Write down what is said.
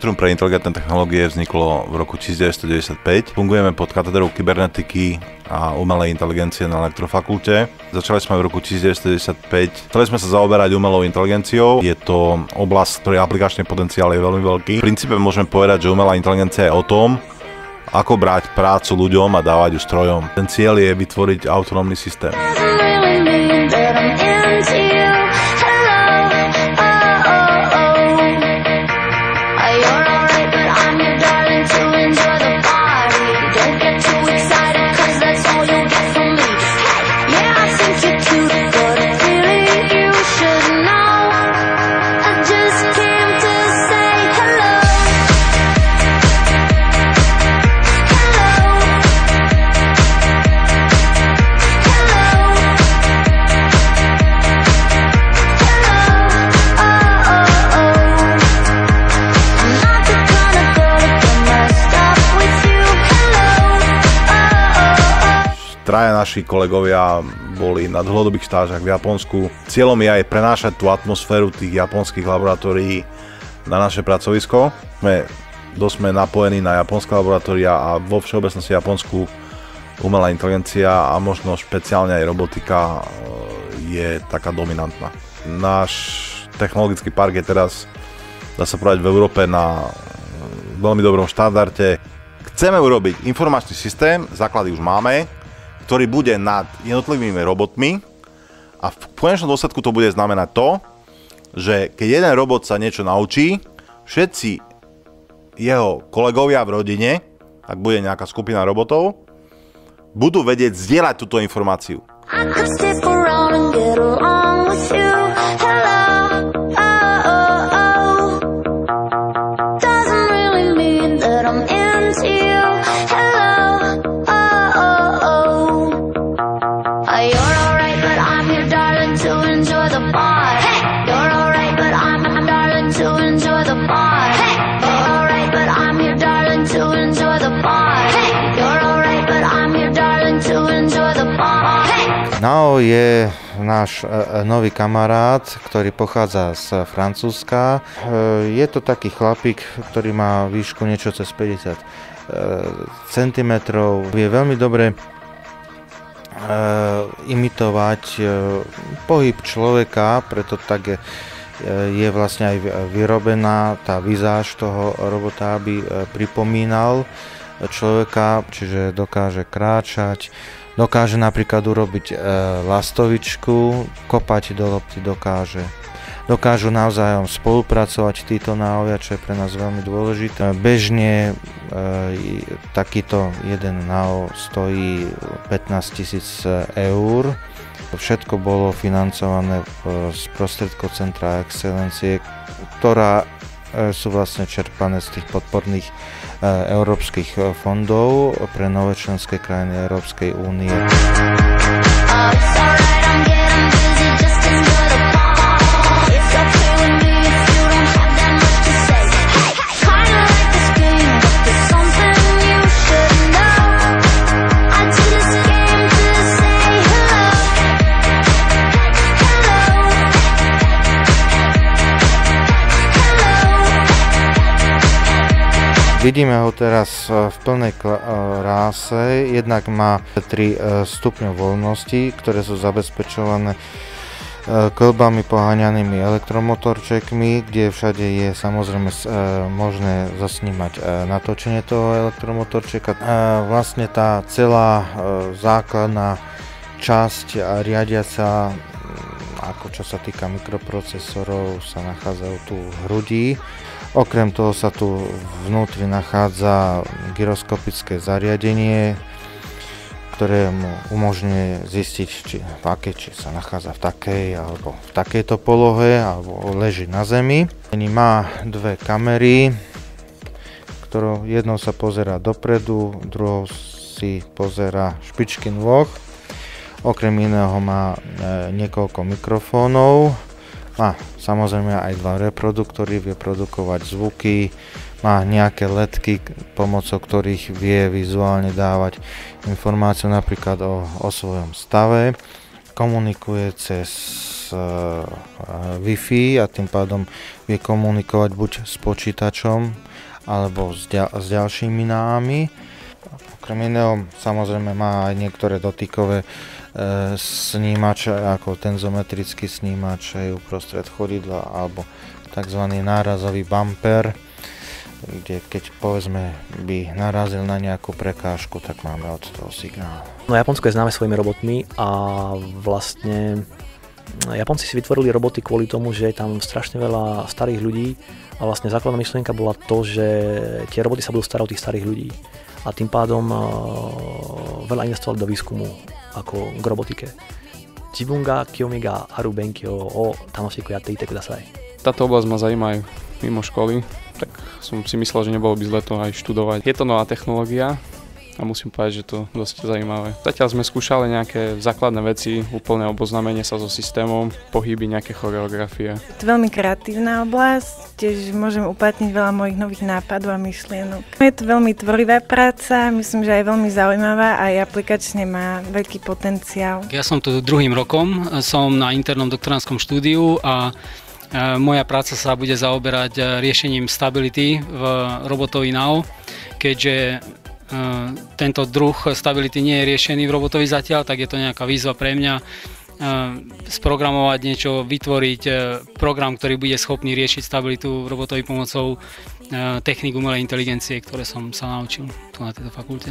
Centrum pre inteligentné technológie vzniklo v roku 1995. Fungujeme pod katedrou kybernetiky a umelej inteligencie na Elektrofakulte. Začali sme v roku 1995. Chceli sme sa zaoberať umelou inteligenciou. Je to oblasť, ktorej aplikačný potenciál je veľmi veľký. V princípe môžeme povedať, že umelá inteligencia je o tom, ako brať prácu ľuďom a dávať ju strojom. Ten cieľ je vytvoriť autonómny systém. Traja naši kolegovia boli na dlhodobých stážach v Japonsku. Cieľom je aj prenášať tú atmosféru tých japonských laboratórií na naše pracovisko. Sme napojení na japonské laboratória a vo všeobecnosti Japonsku umelá inteligencia a možno špeciálne aj robotika je taká dominantná. Náš technologický park je teraz, dá sa povedať, v Európe na veľmi dobrom štandarde. Chceme urobiť informačný systém, základy už máme, ktorý bude nad jednotlivými robotmi a v konečnom dôsledku to bude znamenať to, že keď jeden robot sa niečo naučí, všetci jeho kolegovia v rodine, ak bude nejaká skupina robotov, budú vedieť zdieľať túto informáciu. Nao je náš nový kamarát, ktorý pochádza z Francúzska. Je to taký chlapík, ktorý má výšku niečo cez 50 cm. Je veľmi dobre imitovať pohyb človeka, preto tak je vlastne aj vyrobená tá vizáž toho robota, aby pripomínal človeka, čiže dokáže kráčať, dokáže napríklad urobiť lastovičku, kopať do lopty dokážu navzájom spolupracovať títo naovia, čo je pre nás veľmi dôležité. Bežne takýto jeden nao stojí 15 000 eur. Všetko bolo financované z prostriedkov Centra excelencie, ktorá sú vlastne čerpané z tých podporných európskych fondov pre nové členské krajiny Európskej únie. Vidíme ho teraz v plnej kráse, jednak má 3 stupňov voľnosti, ktoré sú zabezpečované klbami poháňanými elektromotorčekmi, kde všade je samozrejme možné zasnímať natočenie toho elektromotorčeka. Vlastne tá celá základná časť riadiaca, ako čo sa týka mikroprocesorov, sa nachádzajú tu v hrudi. Okrem toho sa tu vnútri nachádza gyroskopické zariadenie, ktoré mu umožňuje zistiť, či sa nachádza v takej alebo v takejto polohe, alebo leží na zemi. Má 2 kamery, ktorou jednou sa pozerá dopredu, druhou si pozerá špičky nôh. Okrem iného má niekoľko mikrofónov. Má samozrejme aj 2 reproduktory, vie produkovať zvuky, má nejaké ledky, pomocou ktorých vie vizuálne dávať informáciu napríklad o svojom stave. komunikuje cez Wi-Fi a tým pádom vie komunikovať buď s počítačom alebo s ďalšími námi. Okrem iného samozrejme má aj niektoré dotykové snímače, ako tenzometrický snímač aj uprostred chodidla alebo tzv. Nárazový bumper, kde keď povedzme by narazil na nejakú prekážku, tak máme od toho signál. No Japonsko je známe svojimi robotmi a vlastne Japonci si vytvorili roboty kvôli tomu, že je tam strašne veľa starých ľudí a vlastne základná myšlienka bola to, že tie roboty sa budú starať o tých starých ľudí a tým pádom veľa investovali do výskumu ako k robotike. Jibunga Kiyomi ga aru benkyou o tanoshiku yatte ite kudasai. Táto oblasť ma zaujíma aj mimo školy, tak som si myslel, že nebolo by zle to aj študovať. Je to nová technológia a musím povedať, že to je dosť zaujímavé. Zatiaľ sme skúšali nejaké základné veci, úplné oboznámenie sa so systémom, pohyby, nejaké choreografie. Je to veľmi kreatívna oblasť, tiež môžem uplatniť veľa mojich nových nápadov a myšlienok. Je to veľmi tvorivá práca, myslím, že aj veľmi zaujímavá a aj aplikačne má veľký potenciál. Ja som tu druhým rokom, som na internom doktorandskom štúdiu a moja práca sa bude zaoberať riešením stability v robotovi NAO, keďže tento druh stability nie je riešený v robotovi zatiaľ, tak je to nejaká výzva pre mňa sprogramovať niečo, vytvoriť program, ktorý bude schopný riešiť stabilitu robotovi pomocou technik umelej inteligencie, ktoré som sa naučil tu na tejto fakulte.